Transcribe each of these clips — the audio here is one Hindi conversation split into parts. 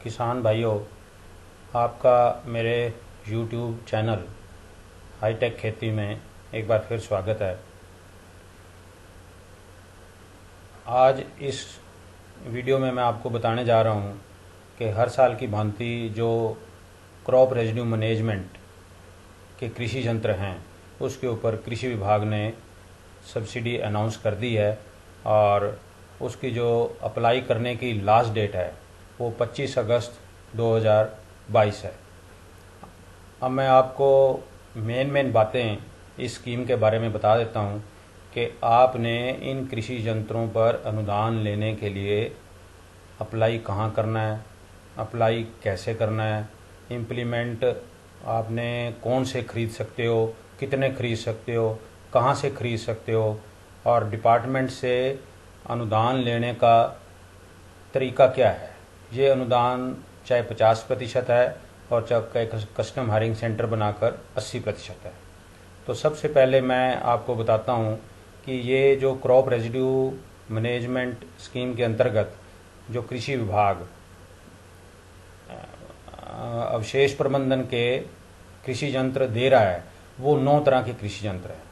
किसान भाइयों, आपका मेरे YouTube चैनल हाईटेक खेती में एक बार फिर स्वागत है। आज इस वीडियो में मैं आपको बताने जा रहा हूँ कि हर साल की भांति जो क्रॉप रेजिड्यू मैनेजमेंट के कृषि यंत्र हैं उसके ऊपर कृषि विभाग ने सब्सिडी अनाउंस कर दी है और उसकी जो अप्लाई करने की लास्ट डेट है वो 25 अगस्त 2022 है। अब मैं आपको मेन बातें इस स्कीम के बारे में बता देता हूँ कि आपने इन कृषि यंत्रों पर अनुदान लेने के लिए अप्लाई कहाँ करना है, अप्लाई कैसे करना है, इम्प्लीमेंट आपने कौन से खरीद सकते हो, कितने खरीद सकते हो, कहाँ से खरीद सकते हो और डिपार्टमेंट से अनुदान लेने का तरीका क्या है। ये अनुदान चाहे 50% है और चाहे कस्टम हायरिंग सेंटर बनाकर 80% है। तो सबसे पहले मैं आपको बताता हूँ कि ये जो क्रॉप रेजिड्यू मैनेजमेंट स्कीम के अंतर्गत जो कृषि विभाग अवशेष प्रबंधन के कृषि यंत्र दे रहा है वो 9 तरह के कृषि यंत्र हैं।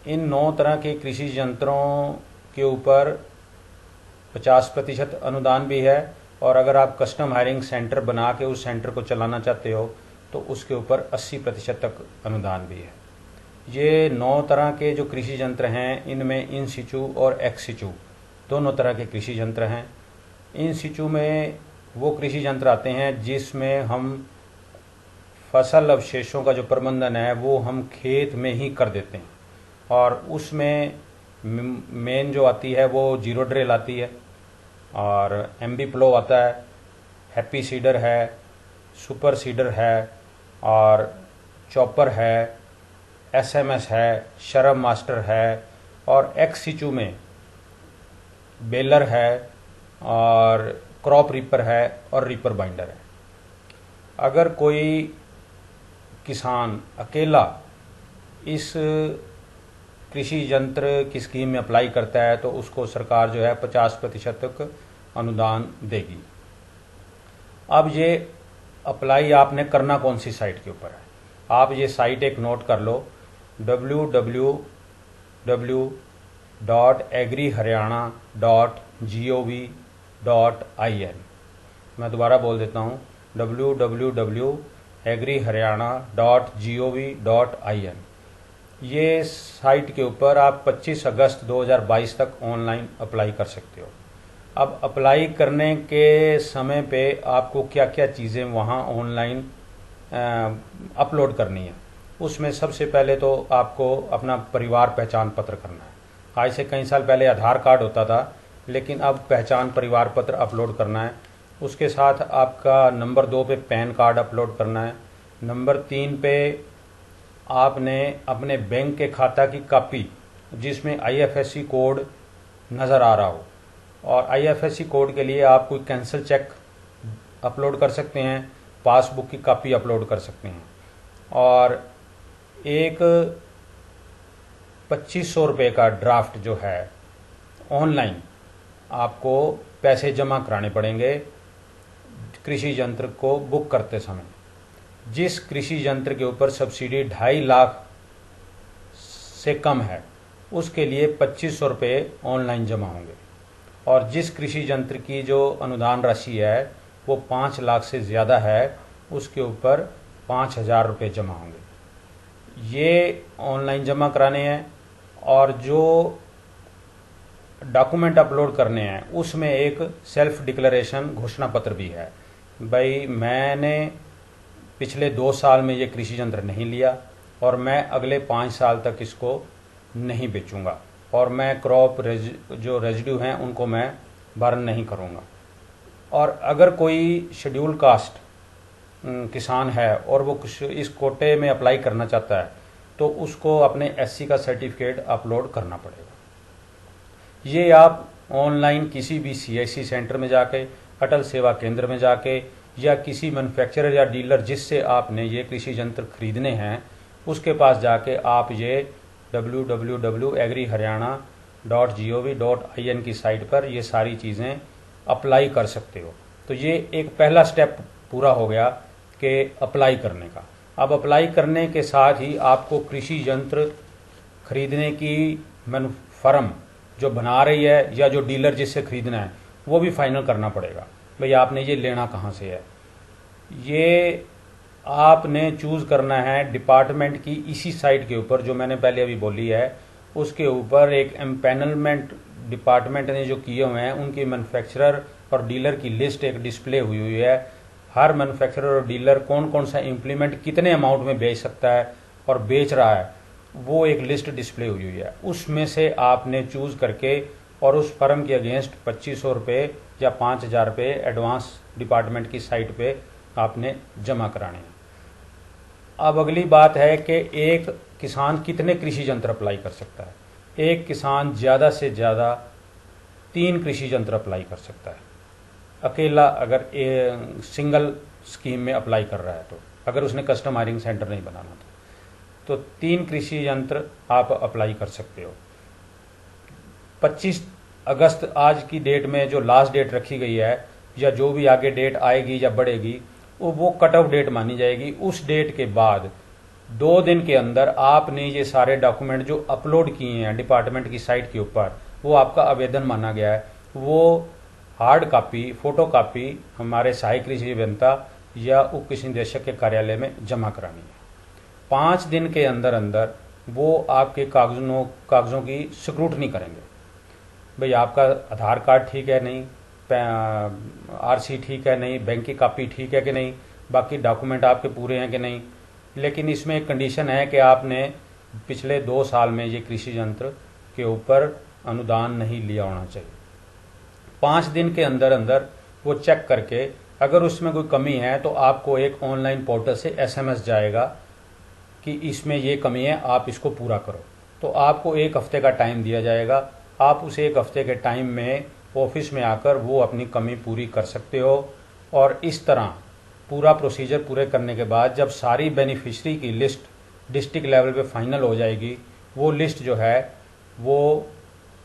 इन 9 तरह के कृषि यंत्रों के ऊपर 50% अनुदान भी है और अगर आप कस्टम हायरिंग सेंटर बना के उस सेंटर को चलाना चाहते हो तो उसके ऊपर 80% तक अनुदान भी है। ये 9 तरह के जो कृषि यंत्र हैं इनमें इन सिचू और एक्स सिचू दोनों तरह के कृषि यंत्र हैं। इन सिचू में वो कृषि यंत्र आते हैं जिसमें हम फसल अवशेषों का जो प्रबंधन है वो हम खेत में ही कर देते हैं और उसमें मेन जो आती है वो जीरो ड्रिल आती है और एमबी प्लो आता है, हैप्पी सीडर है, सुपर सीडर है और चॉपर है, एसएमएस है, शरम मास्टर है और एक्स सिचू में बेलर है और क्रॉप रीपर है और रीपर बाइंडर है। अगर कोई किसान अकेला इस कृषि यंत्र की स्कीम में अप्लाई करता है तो उसको सरकार जो है 50% तक अनुदान देगी। अब ये अप्लाई आपने करना कौन सी साइट के ऊपर है, आप ये साइट एक नोट कर लो, www.agriharyana.gov.in। मैं दोबारा बोल देता हूँ, www.agriharyana.gov.in। ये साइट के ऊपर आप 25 अगस्त 2022 तक ऑनलाइन अप्लाई कर सकते हो। अब अप्लाई करने के समय पे आपको क्या क्या चीज़ें वहाँ ऑनलाइन अपलोड करनी है। उसमें सबसे पहले तो आपको अपना परिवार पहचान पत्र करना है। आज से कई साल पहले आधार कार्ड होता था लेकिन अब पहचान परिवार पत्र अपलोड करना है। उसके साथ आपका नंबर 2 पे पैन कार्ड अपलोड करना है। नंबर 3 पे आपने अपने बैंक के खाता की कॉपी जिसमें आईएफएससी कोड नज़र आ रहा हो और आईएफएससी कोड के लिए आप कोई कैंसिल चेक अपलोड कर सकते हैं, पासबुक की कॉपी अपलोड कर सकते हैं और एक 2500 रुपये का ड्राफ्ट जो है ऑनलाइन आपको पैसे जमा कराने पड़ेंगे कृषि यंत्र को बुक करते समय। जिस कृषि यंत्र के ऊपर सब्सिडी 2.5 लाख से कम है उसके लिए 2500 रुपये ऑनलाइन जमा होंगे और जिस कृषि यंत्र की जो अनुदान राशि है वो 5 लाख से ज़्यादा है उसके ऊपर 5000 रुपये जमा होंगे। ये ऑनलाइन जमा कराने हैं और जो डॉक्यूमेंट अपलोड करने हैं उसमें एक सेल्फ डिक्लेरेशन घोषणा पत्र भी है। भाई मैंने पिछले 2 साल में ये कृषि यंत्र नहीं लिया और मैं अगले 5 साल तक इसको नहीं बेचूंगा और मैं क्रॉप जो रेजिड्यू हैं उनको मैं बर्न नहीं करूंगा। और अगर कोई शेड्यूल कास्ट किसान है और वो इस कोटे में अप्लाई करना चाहता है तो उसको अपने एससी का सर्टिफिकेट अपलोड करना पड़ेगा। ये आप ऑनलाइन किसी भी सीएससी सेंटर में जाके, अटल सेवा केंद्र में जाके या किसी मैन्युफैक्चरर या डीलर जिससे आपने ये कृषि यंत्र खरीदने हैं उसके पास जाके आप ये www.agriharyana.gov.in की साइट पर ये सारी चीज़ें अप्लाई कर सकते हो। तो ये एक पहला स्टेप पूरा हो गया कि अप्लाई करने का। अब अप्लाई करने के साथ ही आपको कृषि यंत्र खरीदने की फर्म जो बना रही है या जो डीलर जिससे खरीदना है वो भी फाइनल करना पड़ेगा, भाई आपने ये लेना कहाँ से है। ये आपने चूज़ करना है डिपार्टमेंट की इसी साइट के ऊपर जो मैंने पहले अभी बोली है, उसके ऊपर एक एम्पैनलमेंट डिपार्टमेंट ने जो किए हुए हैं उनकी मैन्युफैक्चरर और डीलर की लिस्ट एक डिस्प्ले हुई हुई है। हर मैन्युफैक्चरर और डीलर कौन कौन सा इम्प्लीमेंट कितने अमाउंट में बेच सकता है और बेच रहा है, वो एक लिस्ट डिस्प्ले हुई हुई है। उसमें से आपने चूज़ करके और उस फर्म के अगेंस्ट 2500 रुपये या 5000 रुपये एडवांस डिपार्टमेंट की साइट पे आपने जमा कराने हैं। अब अगली बात है कि एक किसान कितने कृषि यंत्र अप्लाई कर सकता है। एक किसान ज़्यादा से ज़्यादा 3 कृषि यंत्र अप्लाई कर सकता है अकेला, अगर सिंगल स्कीम में अप्लाई कर रहा है तो, अगर उसने कस्टम हायरिंग सेंटर नहीं बनाना तो 3 कृषि यंत्र आप अप्लाई कर सकते हो। 25 अगस्त आज की डेट में जो लास्ट डेट रखी गई है या जो भी आगे डेट आएगी या बढ़ेगी वो कट ऑफ डेट मानी जाएगी। उस डेट के बाद 2 दिन के अंदर आपने ये सारे डॉक्यूमेंट जो अपलोड किए हैं डिपार्टमेंट की साइट के ऊपर, वो आपका आवेदन माना गया है, वो हार्ड कापी, फोटो कापी हमारे सहायक कृषि अभियंता या उप कृषि निदेशक के कार्यालय में जमा करानी है। 5 दिन के अंदर अंदर वो आपके कागजों की स्क्रूटनी करेंगे, भाई आपका आधार कार्ड ठीक है नहीं, आरसी ठीक है नहीं, बैंक की कॉपी ठीक है कि नहीं, बाकी डॉक्यूमेंट आपके पूरे हैं कि नहीं। लेकिन इसमें एक कंडीशन है कि आपने पिछले 2 साल में ये कृषि यंत्र के ऊपर अनुदान नहीं लिया होना चाहिए। 5 दिन के अंदर अंदर वो चेक करके अगर उसमें कोई कमी है तो आपको एक ऑनलाइन पोर्टल से एसएमएस जाएगा कि इसमें ये कमी है, आप इसको पूरा करो। तो आपको 1 हफ्ते का टाइम दिया जाएगा। आप उस 1 हफ्ते के टाइम में ऑफिस में आकर वो अपनी कमी पूरी कर सकते हो। और इस तरह पूरा प्रोसीजर पूरे करने के बाद जब सारी बेनिफिशरी की लिस्ट डिस्ट्रिक्ट लेवल पे फाइनल हो जाएगी, वो लिस्ट जो है वो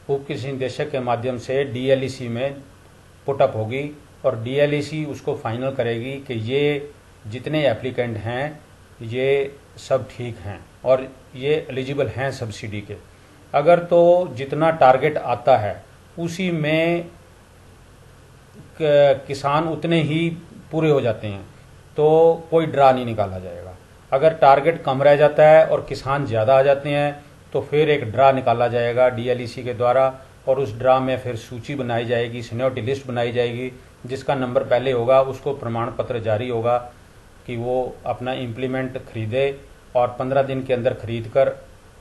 उप कृषि निदेशक के माध्यम से डीएलईसी में पुटअप होगी और डीएलईसी उसको फाइनल करेगी कि ये जितने एप्लीकेंट हैं ये सब ठीक हैं और ये एलिजिबल हैं सब्सिडी के। अगर तो जितना टारगेट आता है उसी में किसान उतने ही पूरे हो जाते हैं तो कोई ड्रा नहीं निकाला जाएगा। अगर टारगेट कम रह जाता है और किसान ज़्यादा आ जाते हैं तो फिर एक ड्रा निकाला जाएगा डीएलईसी के द्वारा और उस ड्रा में फिर सूची बनाई जाएगी, सीनियरिटी लिस्ट बनाई जाएगी। जिसका नंबर पहले होगा उसको प्रमाण पत्र जारी होगा कि वो अपना इम्प्लीमेंट खरीदे और 15 दिन के अंदर खरीद कर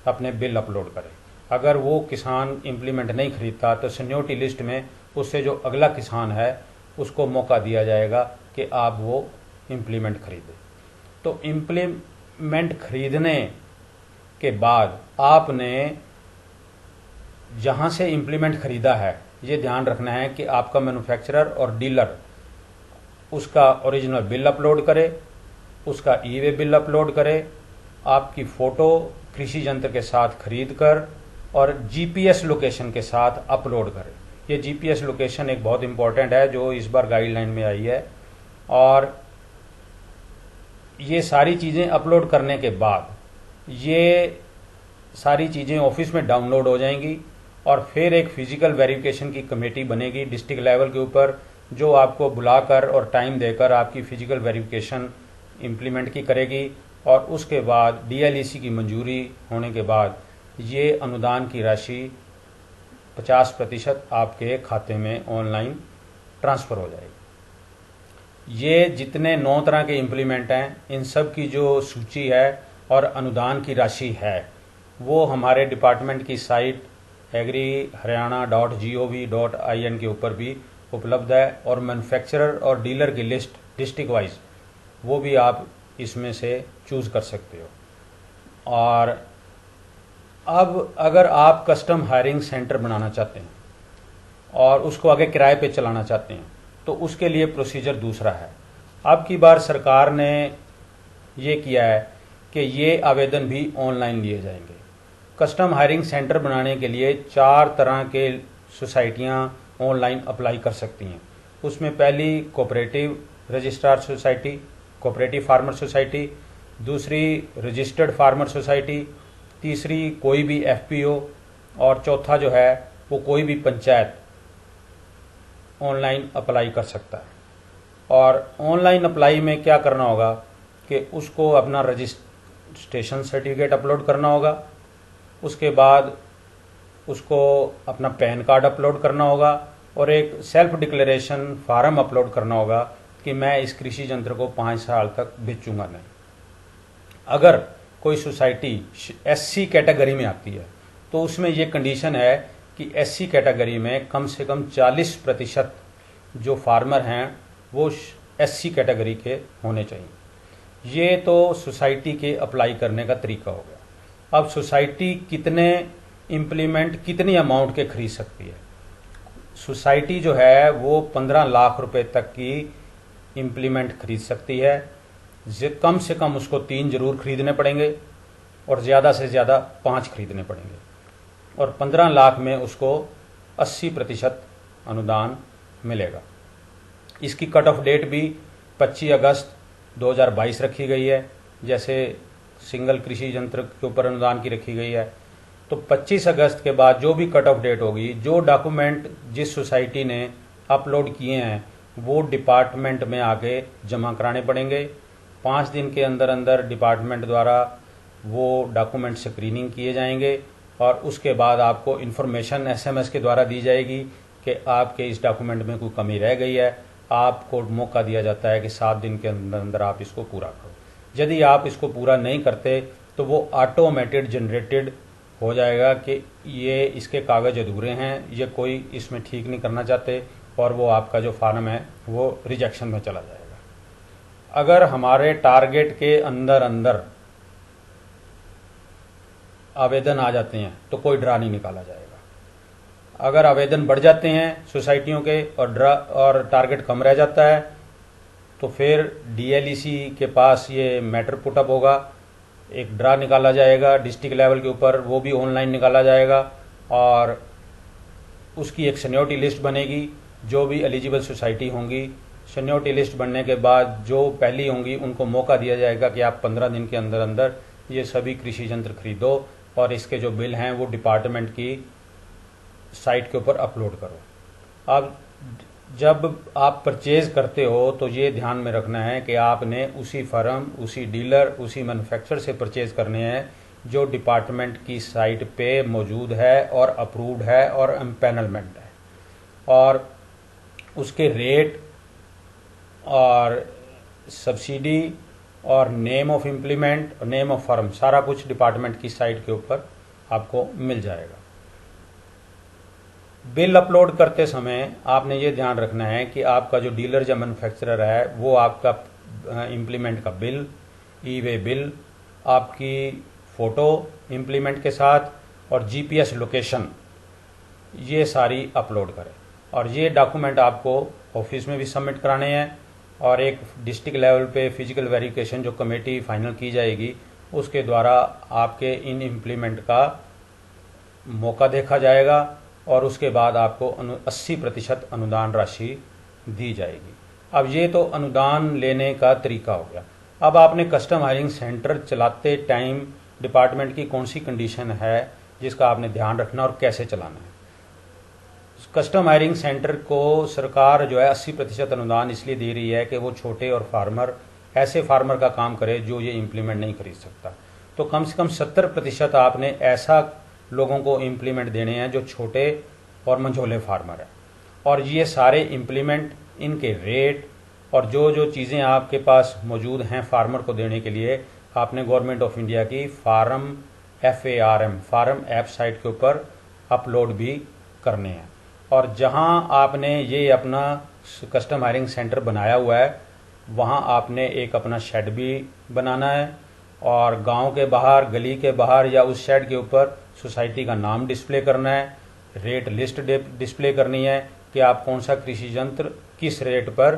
अपने बिल अपलोड करे। अगर वो किसान इम्प्लीमेंट नहीं खरीदता तो सीनियरिटी लिस्ट में उससे जो अगला किसान है उसको मौका दिया जाएगा कि आप वो इम्प्लीमेंट खरीदें। तो इम्प्लीमेंट खरीदने के बाद आपने जहाँ से इम्प्लीमेंट खरीदा है ये ध्यान रखना है कि आपका मैन्युफैक्चरर और डीलर उसका ओरिजिनल बिल अपलोड करे, उसका ई वे बिल अपलोड करे, आपकी फ़ोटो कृषि यंत्र के साथ खरीद कर और जीपीएस लोकेशन के साथ अपलोड करें। ये जीपीएस लोकेशन एक बहुत इंपॉर्टेंट है जो इस बार गाइडलाइन में आई है। और ये सारी चीज़ें अपलोड करने के बाद ये सारी चीज़ें ऑफिस में डाउनलोड हो जाएंगी और फिर एक फिजिकल वेरिफिकेशन की कमेटी बनेगी डिस्ट्रिक्ट लेवल के ऊपर जो आपको बुलाकर और टाइम देकर आपकी फिजिकल वेरिफिकेशन इम्प्लीमेंट की करेगी। और उसके बाद डीएलईसी की मंजूरी होने के बाद ये अनुदान की राशि 50% आपके खाते में ऑनलाइन ट्रांसफ़र हो जाएगी। ये जितने 9 तरह के इम्प्लीमेंट हैं इन सब की जो सूची है और अनुदान की राशि है वो हमारे डिपार्टमेंट की साइट agriharyana.gov.in के ऊपर भी उपलब्ध है। और मैन्युफैक्चरर और डीलर की लिस्ट डिस्ट्रिक्ट वाइज वो भी आप इसमें से चूज़ कर सकते हो। और अब अगर आप कस्टम हायरिंग सेंटर बनाना चाहते हैं और उसको आगे किराए पे चलाना चाहते हैं तो उसके लिए प्रोसीजर दूसरा है। अब की बार सरकार ने ये किया है कि ये आवेदन भी ऑनलाइन लिए जाएंगे। कस्टम हायरिंग सेंटर बनाने के लिए 4 तरह के सोसाइटियाँ ऑनलाइन अप्लाई कर सकती हैं। उसमें पहली cooperative registrar society, cooperative farmer society, दूसरी रजिस्टर्ड फार्मर सोसाइटी, तीसरी कोई भी एफपीओ, और चौथा जो है वो कोई भी पंचायत ऑनलाइन अप्लाई कर सकता है। और ऑनलाइन अप्लाई में क्या करना होगा कि उसको अपना रजिस्ट्रेशन सर्टिफिकेट अपलोड करना होगा, उसके बाद उसको अपना पैन कार्ड अपलोड करना होगा और एक सेल्फ डिक्लेरेशन फार्म अपलोड करना होगा कि मैं इस कृषि यंत्र को 5 साल तक बेचूंगा नहीं। अगर कोई सोसाइटी एससी कैटेगरी में आती है तो उसमें ये कंडीशन है कि एससी कैटेगरी में कम से कम 40% जो फार्मर हैं वो एससी कैटेगरी के होने चाहिए। ये तो सोसाइटी के अप्लाई करने का तरीका हो गया। अब सोसाइटी कितने इम्प्लीमेंट कितनी अमाउंट के खरीद सकती है? सोसाइटी जो है वो 15 लाख रुपए तक की इम्प्लीमेंट खरीद सकती है। कम से कम उसको 3 जरूर खरीदने पड़ेंगे और ज़्यादा से ज़्यादा 5 खरीदने पड़ेंगे, और 15 लाख में उसको 80% अनुदान मिलेगा। इसकी कट ऑफ डेट भी 25 अगस्त 2022 रखी गई है, जैसे सिंगल कृषि यंत्र के ऊपर अनुदान की रखी गई है। तो 25 अगस्त के बाद जो भी कट ऑफ डेट होगी, जो डॉक्यूमेंट जिस सोसाइटी ने अपलोड किए हैं वो डिपार्टमेंट में आके जमा कराने पड़ेंगे। 5 दिन के अंदर अंदर डिपार्टमेंट द्वारा वो डॉक्यूमेंट स्क्रीनिंग किए जाएंगे और उसके बाद आपको इन्फॉर्मेशन एसएमएस के द्वारा दी जाएगी कि आपके इस डॉक्यूमेंट में कोई कमी रह गई है। आपको मौका दिया जाता है कि 7 दिन के अंदर अंदर आप इसको पूरा करो। यदि आप इसको पूरा नहीं करते तो वो ऑटोमेटेड जनरेटेड हो जाएगा कि ये इसके कागज अधूरे हैं, ये कोई इसमें ठीक नहीं करना चाहते, और वो आपका जो फार्म है वो रिजेक्शन में चला जाएगा। अगर हमारे टारगेट के अंदर अंदर आवेदन आ जाते हैं तो कोई ड्रा नहीं निकाला जाएगा। अगर आवेदन बढ़ जाते हैं सोसाइटियों के और टारगेट कम रह जाता है तो फिर डीएलईसी के पास ये मैटर पुटअप होगा, एक ड्रा निकाला जाएगा डिस्ट्रिक्ट लेवल के ऊपर, वो भी ऑनलाइन निकाला जाएगा और उसकी एक सीनियरिटी लिस्ट बनेगी। जो भी एलिजिबल सोसाइटी होंगी, सीनियरिटी लिस्ट बनने के बाद जो पहली होंगी उनको मौका दिया जाएगा कि आप 15 दिन के अंदर अंदर ये सभी कृषि यंत्र खरीदो और इसके जो बिल हैं वो डिपार्टमेंट की साइट के ऊपर अपलोड करो। अब जब आप परचेज करते हो तो ये ध्यान में रखना है कि आपने उसी फर्म, उसी डीलर, उसी मैन्युफैक्चरर से परचेज करने हैं जो डिपार्टमेंट की साइट पे मौजूद है और अप्रूव्ड है और एम्पैनलमेंट है, और उसके रेट और सब्सिडी और नेम ऑफ इम्प्लीमेंट और नेम ऑफ फर्म सारा कुछ डिपार्टमेंट की साइट के ऊपर आपको मिल जाएगा। बिल अपलोड करते समय आपने ये ध्यान रखना है कि आपका जो डीलर या मैन्युफैक्चरर है वो आपका इम्प्लीमेंट का बिल, ई वे बिल, आपकी फ़ोटो इम्प्लीमेंट के साथ और जीपीएस लोकेशन ये सारी अपलोड करें। और ये डॉक्यूमेंट आपको ऑफिस में भी सबमिट कराने हैं और एक डिस्ट्रिक्ट लेवल पे फिजिकल वेरिफिकेशन जो कमेटी फाइनल की जाएगी उसके द्वारा आपके इन इम्प्लीमेंट का मौका देखा जाएगा और उसके बाद आपको 80% अनुदान राशि दी जाएगी। अब ये तो अनुदान लेने का तरीका हो गया। अब आपने कस्टम हायरिंग सेंटर चलाते टाइम डिपार्टमेंट की कौन सी कंडीशन है जिसका आपने ध्यान रखना और कैसे चलाना है। कस्टम हायरिंग सेंटर को सरकार जो है 80% अनुदान इसलिए दे रही है कि वो छोटे और फार्मर, ऐसे फार्मर का काम करे जो ये इम्प्लीमेंट नहीं खरीद सकता। तो कम से कम 70% आपने ऐसा लोगों को इम्प्लीमेंट देने हैं जो छोटे और मंझोले फार्मर हैं, और ये सारे इम्प्लीमेंट, इनके रेट और जो जो चीज़ें आपके पास मौजूद हैं फार्मर को देने के लिए आपने गवर्नमेंट ऑफ इंडिया की फार्म फार्म ऐप साइट के ऊपर अपलोड भी करने हैं। और जहां आपने ये अपना कस्टम हायरिंग सेंटर बनाया हुआ है वहां आपने एक अपना शेड भी बनाना है और गांव के बाहर, गली के बाहर या उस शेड के ऊपर सोसाइटी का नाम डिस्प्ले करना है, रेट लिस्ट डिस्प्ले करनी है कि आप कौन सा कृषि यंत्र किस रेट पर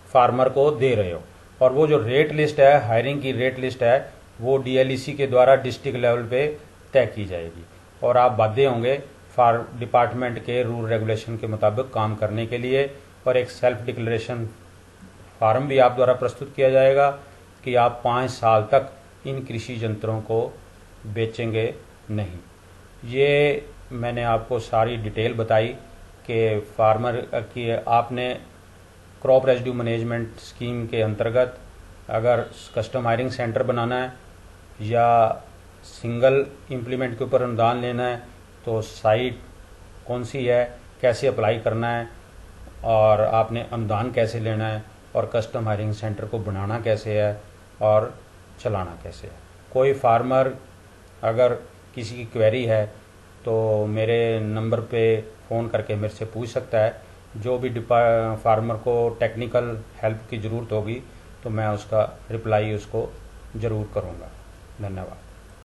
फार्मर को दे रहे हो। और वो जो रेट लिस्ट है, हायरिंग की रेट लिस्ट है, वो डीएलईसी के द्वारा डिस्ट्रिक्ट लेवल पे तय की जाएगी और आप बाध्य होंगे डिपार्टमेंट के रूल रेगुलेशन के मुताबिक काम करने के लिए और एक सेल्फ डिक्लेरेशन फार्म भी आप द्वारा प्रस्तुत किया जाएगा कि आप 5 साल तक इन कृषि यंत्रों को बेचेंगे नहीं। ये मैंने आपको सारी डिटेल बताई कि फार्मर की आपने क्रॉप रेजिड्यू मैनेजमेंट स्कीम के अंतर्गत अगर कस्टम हायरिंग सेंटर बनाना है या सिंगल इम्प्लीमेंट के ऊपर अनुदान लेना है तो साइट कौन सी है, कैसे अप्लाई करना है और आपने अनुदान कैसे लेना है और कस्टम हायरिंग सेंटर को बनाना कैसे है और चलाना कैसे है। कोई फार्मर अगर किसी की क्वेरी है तो मेरे नंबर पे फ़ोन करके मेरे से पूछ सकता है। जो भी फार्मर को टेक्निकल हेल्प की ज़रूरत होगी तो मैं उसका रिप्लाई उसको ज़रूर करूँगा। धन्यवाद।